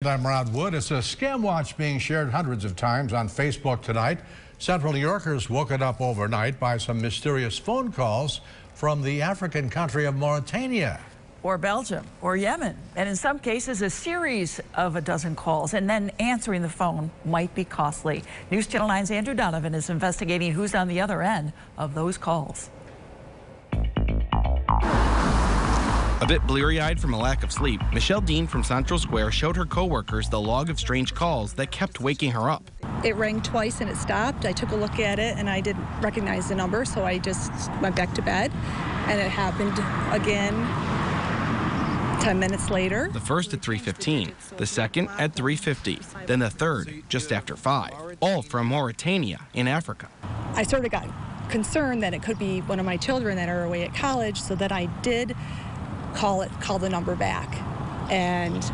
I'm Rod Wood. It's a scam watch being shared hundreds of times on Facebook tonight. Central New Yorkers woken up overnight by some mysterious phone calls from the African country of Mauritania. Or Belgium, or Yemen, and in some cases a series of a dozen calls, and then answering the phone might be costly. News Channel 9's Andrew Donovan is investigating who's on the other end of those calls. A bit bleary-eyed from a lack of sleep, Michelle Dean from Central Square showed her coworkers the log of strange calls that kept waking her up. It rang twice and it stopped. I took a look at it and I didn't recognize the number, so I just went back to bed, and it happened again 10 minutes later. The first at 3:15, the second at 3:50, then the third just after 5, all from Mauritania in Africa. I sort of got concerned that it could be one of my children that are away at college, so that I did call the number back, and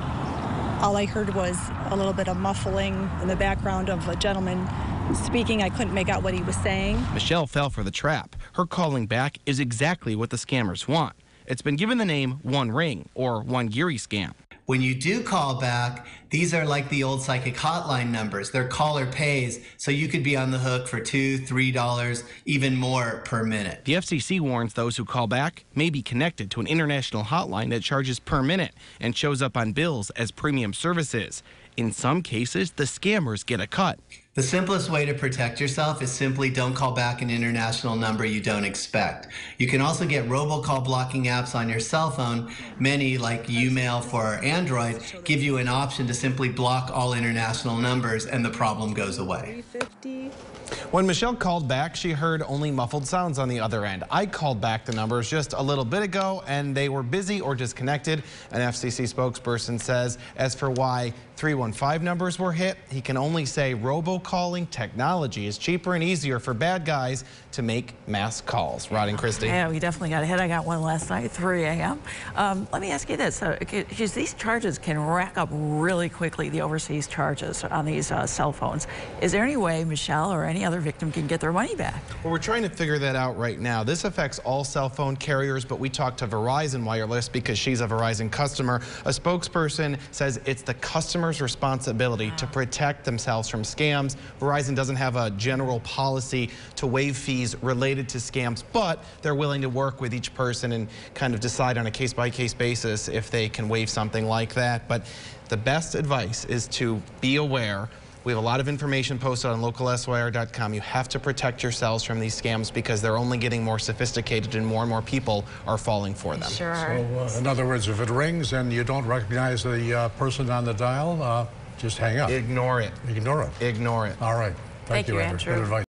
all I heard was a little bit of muffling in the background of a gentleman speaking. I couldn't make out what he was saying. Michelle fell for the trap. Her calling back is exactly what the scammers want. It's been given the name One Ring or One Geary scam. When you do call back, these are like the old psychic hotline numbers. They're caller pays, so you could be on the hook for $2, $3, even more per minute. The FCC warns those who call back may be connected to an international hotline that charges per minute and shows up on bills as premium services. In some cases, the scammers get a cut. The simplest way to protect yourself is simply don't call back an international number you don't expect. You can also get robocall blocking apps on your cell phone. Many, like Umail for Android, give you an option to simply block all international numbers and the problem goes away. When Michelle called back, she heard only muffled sounds on the other end. I called back the numbers just a little bit ago, and they were busy or disconnected. An FCC spokesperson says as for why 315 numbers were hit, he can only say robocalling technology is cheaper and easier for bad guys to make mass calls. Rod and Christy. Yeah, we definitely got a hit. I got one last night, 3 a.m. Let me ask you this. Because these charges can rack up really quickly, the overseas charges on these cell phones. Is there any way Michelle or any other victim can get their money back? Well, we're trying to figure that out right now. This affects all cell phone carriers, but we talked to Verizon Wireless because she's a Verizon customer. A spokesperson says it's the customer's responsibility to protect themselves from scams. Verizon doesn't have a general policy to waive fees related to scams, but they're willing to work with each person and kind of decide on a case-by-case basis if they can waive something like that. But the best advice is to be aware. We have a lot of information posted on localsyr.com. You have to protect yourselves from these scams because they're only getting more sophisticated and more people are falling for them. Sure. So, in other words, if it rings and you don't recognize the person on the dial, just hang up. Ignore it. Ignore it. Ignore it. All right. Thank you, Andrew. Good advice.